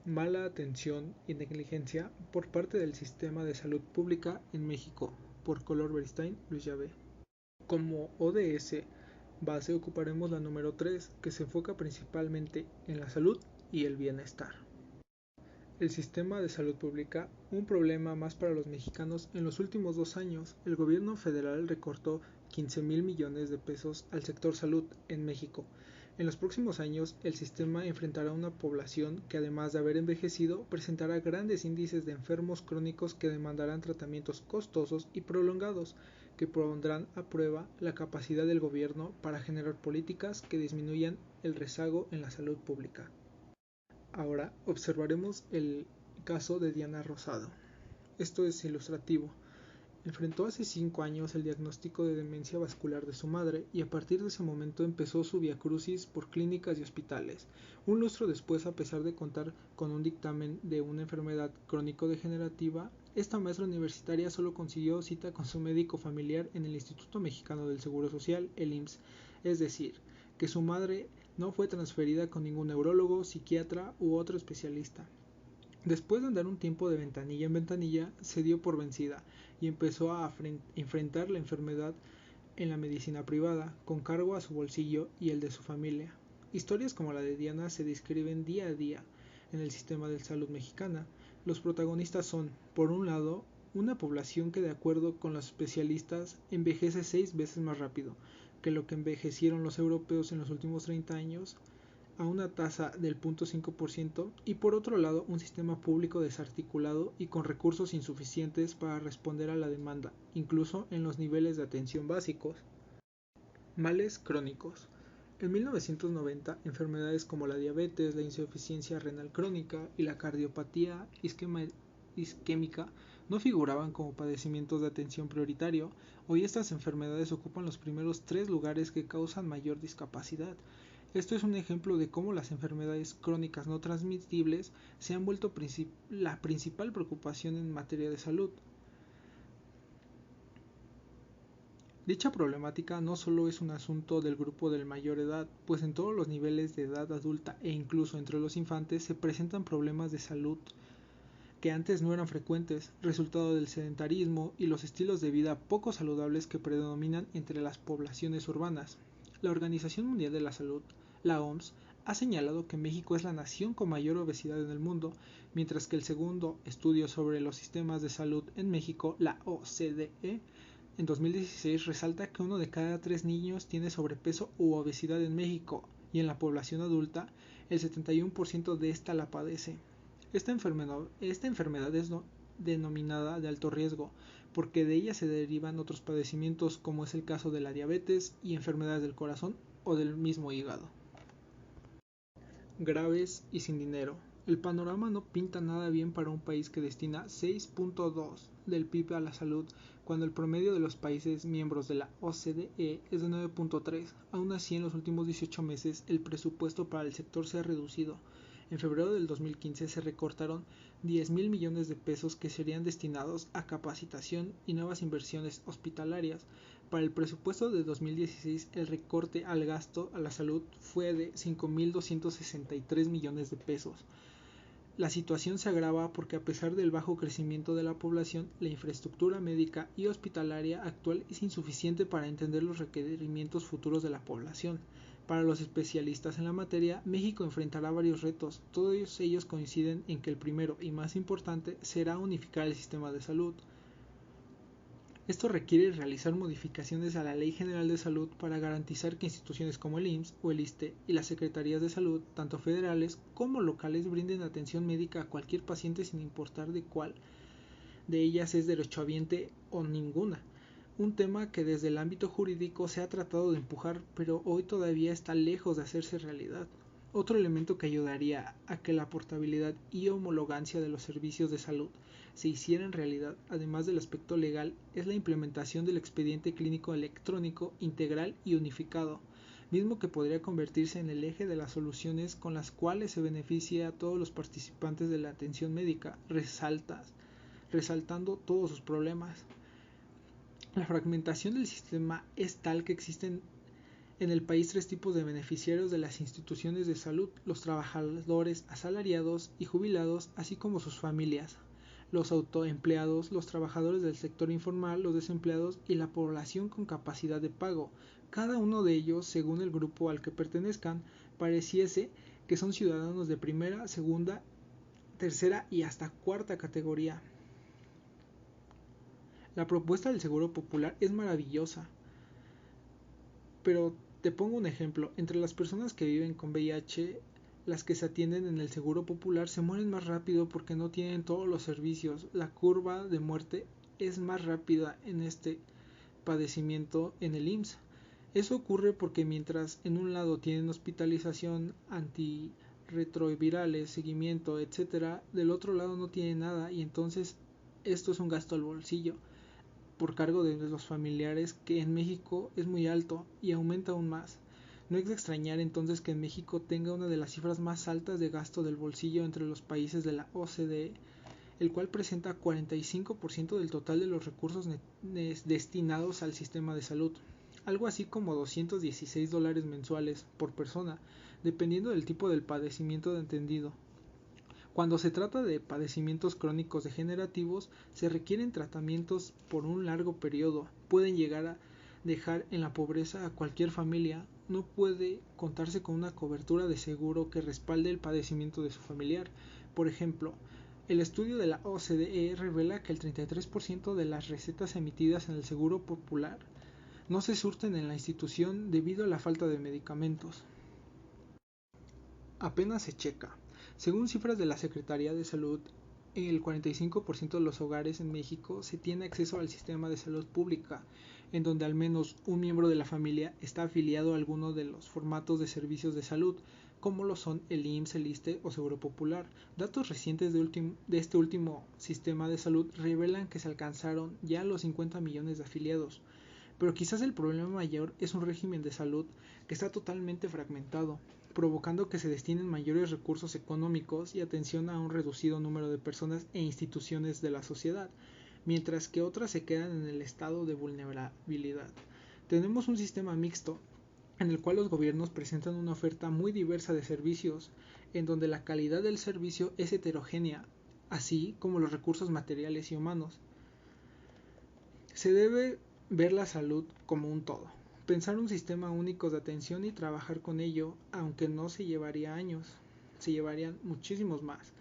Mala atención y negligencia por parte del sistema de salud pública en México, por Color Beristain, Luis Llave. Como ODS base ocuparemos la número 3, que se enfoca principalmente en la salud y el bienestar. El sistema de salud pública, un problema más para los mexicanos. En los últimos 2 años, el gobierno federal recortó 15,000 millones de pesos al sector salud en México. En los próximos años, el sistema enfrentará una población que, además de haber envejecido, presentará grandes índices de enfermos crónicos que demandarán tratamientos costosos y prolongados, que pondrán a prueba la capacidad del gobierno para generar políticas que disminuyan el rezago en la salud pública. Ahora observaremos el caso de Diana Rosado. Esto es ilustrativo. Enfrentó hace 5 años el diagnóstico de demencia vascular de su madre y a partir de ese momento empezó su viacrucis por clínicas y hospitales. Un lustro después, a pesar de contar con un dictamen de una enfermedad crónico-degenerativa, esta maestra universitaria solo consiguió cita con su médico familiar en el Instituto Mexicano del Seguro Social, el IMSS, es decir, que su madre no fue transferida con ningún neurólogo, psiquiatra u otro especialista. Después de andar un tiempo de ventanilla en ventanilla, se dio por vencida y empezó a enfrentar la enfermedad en la medicina privada, con cargo a su bolsillo y el de su familia. Historias como la de Diana se describen día a día en el sistema de salud mexicana. Los protagonistas son, por un lado, una población que, de acuerdo con los especialistas, envejece 6 veces más rápido que lo que envejecieron los europeos en los últimos 30 años, a una tasa del 0.5%, y por otro lado un sistema público desarticulado y con recursos insuficientes para responder a la demanda, incluso en los niveles de atención básicos. Males crónicos. En 1990, enfermedades como la diabetes, la insuficiencia renal crónica y la cardiopatía isquémica no figuraban como padecimientos de atención prioritario. Hoy estas enfermedades ocupan los primeros 3 lugares que causan mayor discapacidad. Esto es un ejemplo de cómo las enfermedades crónicas no transmisibles se han vuelto la principal preocupación en materia de salud. Dicha problemática no solo es un asunto del grupo de mayor edad, pues en todos los niveles de edad adulta e incluso entre los infantes se presentan problemas de salud que antes no eran frecuentes, resultado del sedentarismo y los estilos de vida poco saludables que predominan entre las poblaciones urbanas. La Organización Mundial de la Salud, la OMS, ha señalado que México es la nación con mayor obesidad en el mundo, mientras que el segundo estudio sobre los sistemas de salud en México, la OCDE, en 2016 resalta que 1 de cada 3 niños tiene sobrepeso u obesidad en México, y en la población adulta, el 71% de esta la padece. Esta enfermedad es denominada de alto riesgo, porque de ella se derivan otros padecimientos como es el caso de la diabetes y enfermedades del corazón o del mismo hígado. Graves y sin dinero. El panorama no pinta nada bien para un país que destina 6.2 del PIB a la salud, cuando el promedio de los países miembros de la OCDE es de 9.3. Aún así, en los últimos 18 meses, el presupuesto para el sector se ha reducido. En febrero del 2015 se recortaron 10,000 millones de pesos que serían destinados a capacitación y nuevas inversiones hospitalarias. Para el presupuesto de 2016, el recorte al gasto a la salud fue de 5,263 millones de pesos. La situación se agrava porque, a pesar del bajo crecimiento de la población, la infraestructura médica y hospitalaria actual es insuficiente para atender los requerimientos futuros de la población. Para los especialistas en la materia, México enfrentará varios retos. Todos ellos coinciden en que el primero y más importante será unificar el sistema de salud. Esto requiere realizar modificaciones a la Ley General de Salud para garantizar que instituciones como el IMSS o el ISSSTE y las Secretarías de Salud, tanto federales como locales, brinden atención médica a cualquier paciente sin importar de cuál de ellas es derechohabiente o ninguna. Un tema que desde el ámbito jurídico se ha tratado de empujar, pero hoy todavía está lejos de hacerse realidad. Otro elemento que ayudaría a que la portabilidad y homologancia de los servicios de salud se hiciera en realidad, además del aspecto legal, es la implementación del expediente clínico electrónico integral y unificado, mismo que podría convertirse en el eje de las soluciones con las cuales se beneficia a todos los participantes de la atención médica, resaltando todos sus problemas. La fragmentación del sistema es tal que existen en el país tres tipos de beneficiarios de las instituciones de salud: los trabajadores asalariados y jubilados, así como sus familias, los autoempleados, los trabajadores del sector informal, los desempleados y la población con capacidad de pago. Cada uno de ellos, según el grupo al que pertenezcan, pareciese que son ciudadanos de primera, segunda, tercera y hasta cuarta categoría. La propuesta del Seguro Popular es maravillosa, pero te pongo un ejemplo. Entre las personas que viven con VIH, las que se atienden en el Seguro Popular se mueren más rápido porque no tienen todos los servicios. La curva de muerte es más rápida en este padecimiento en el IMSS. Eso ocurre porque mientras en un lado tienen hospitalización, antirretrovirales, seguimiento, etc., del otro lado no tienen nada, y entonces esto es un gasto al bolsillo por cargo de los familiares, que en México es muy alto y aumenta aún más. No es de extrañar entonces que en México tenga una de las cifras más altas de gasto del bolsillo entre los países de la OCDE, el cual presenta 45% del total de los recursos destinados al sistema de salud, algo así como $216 mensuales por persona, dependiendo del tipo del padecimiento entendido. Cuando se trata de padecimientos crónicos degenerativos, se requieren tratamientos por un largo periodo. Pueden llegar a dejar en la pobreza a cualquier familia. No puede contarse con una cobertura de seguro que respalde el padecimiento de su familiar. Por ejemplo, el estudio de la OCDE revela que el 33% de las recetas emitidas en el Seguro Popular no se surten en la institución debido a la falta de medicamentos. Apenas se checa. Según cifras de la Secretaría de Salud, en el 45% de los hogares en México se tiene acceso al sistema de salud pública, en donde al menos un miembro de la familia está afiliado a alguno de los formatos de servicios de salud, como lo son el IMSS, el ISSSTE o Seguro Popular. Datos recientes de este último sistema de salud revelan que se alcanzaron ya los 50 millones de afiliados. Pero quizás el problema mayor es un régimen de salud que está totalmente fragmentado, provocando que se destinen mayores recursos económicos y atención a un reducido número de personas e instituciones de la sociedad, mientras que otras se quedan en el estado de vulnerabilidad. Tenemos un sistema mixto, en el cual los gobiernos presentan una oferta muy diversa de servicios, en donde la calidad del servicio es heterogénea, así como los recursos materiales y humanos. Se debe ver la salud como un todo, pensar un sistema único de atención y trabajar con ello, aunque no se llevaría años, se llevarían muchísimos más.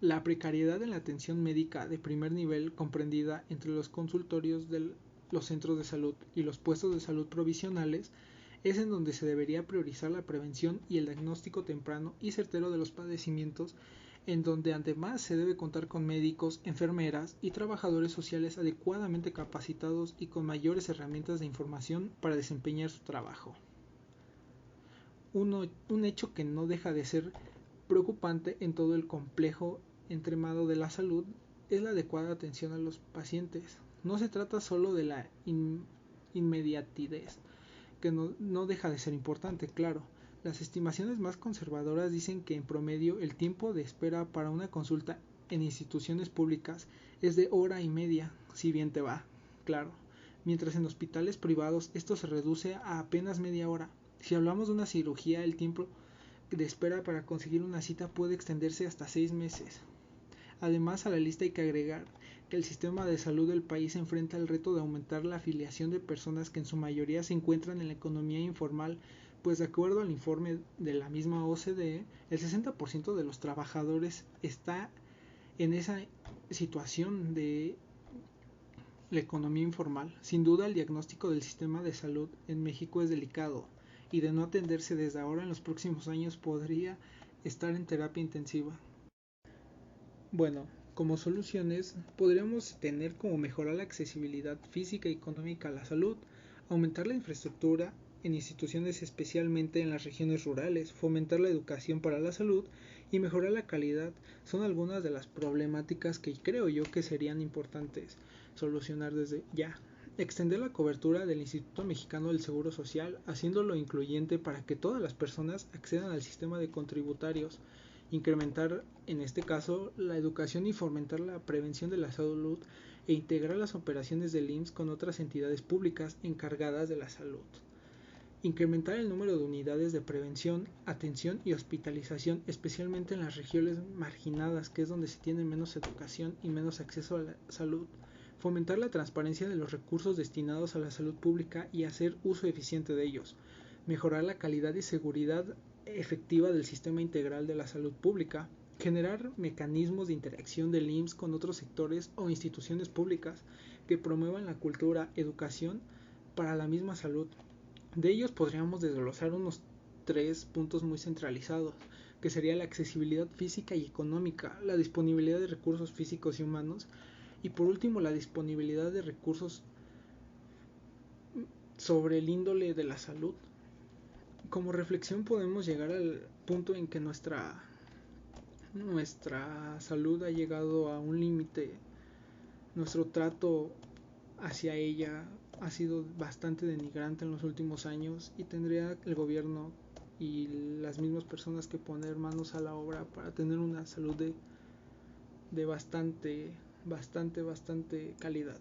La precariedad en la atención médica de primer nivel, comprendida entre los consultorios de los centros de salud y los puestos de salud provisionales, es en donde se debería priorizar la prevención y el diagnóstico temprano y certero de los padecimientos, en donde además se debe contar con médicos, enfermeras y trabajadores sociales adecuadamente capacitados y con mayores herramientas de información para desempeñar su trabajo. Un hecho que no deja de ser preocupante en todo el complejo entramado de la salud es la adecuada atención a los pacientes. No se trata solo de la inmediatez, que no deja de ser importante, claro. Las estimaciones más conservadoras dicen que en promedio el tiempo de espera para una consulta en instituciones públicas es de hora y media, si bien te va, claro, mientras en hospitales privados esto se reduce a apenas media hora. Si hablamos de una cirugía, el tiempo de espera para conseguir una cita puede extenderse hasta 6 meses. Además, a la lista hay que agregar que el sistema de salud del país enfrenta el reto de aumentar la afiliación de personas que en su mayoría se encuentran en la economía informal, pues de acuerdo al informe de la misma OCDE, el 60% de los trabajadores está en esa situación de la economía informal. Sin duda, el diagnóstico del sistema de salud en México es delicado y de no atenderse desde ahora, en los próximos años podría estar en terapia intensiva. Bueno, como soluciones podríamos tener como mejorar la accesibilidad física y económica a la salud, aumentar la infraestructura en instituciones especialmente en las regiones rurales, fomentar la educación para la salud y mejorar la calidad. Son algunas de las problemáticas que creo yo que serían importantes solucionar desde ya. Extender la cobertura del Instituto Mexicano del Seguro Social, haciéndolo incluyente para que todas las personas accedan al sistema de contributarios. Incrementar, en este caso, la educación y fomentar la prevención de la salud e integrar las operaciones del IMSS con otras entidades públicas encargadas de la salud. Incrementar el número de unidades de prevención, atención y hospitalización, especialmente en las regiones marginadas, que es donde se tiene menos educación y menos acceso a la salud. Fomentar la transparencia de los recursos destinados a la salud pública y hacer uso eficiente de ellos. Mejorar la calidad y seguridad efectiva del sistema integral de la salud pública. Generar mecanismos de interacción del IMSS con otros sectores o instituciones públicas que promuevan la cultura, educación para la misma salud. De ellos podríamos desglosar unos 3 puntos muy centralizados, que sería la accesibilidad física y económica, la disponibilidad de recursos físicos y humanos, y por último la disponibilidad de recursos sobre el índole de la salud. Como reflexión podemos llegar al punto en que nuestra salud ha llegado a un límite. Nuestro trato hacia ella ha sido bastante denigrante en los últimos años y tendría el gobierno y las mismas personas que poner manos a la obra para tener una salud de bastante calidad.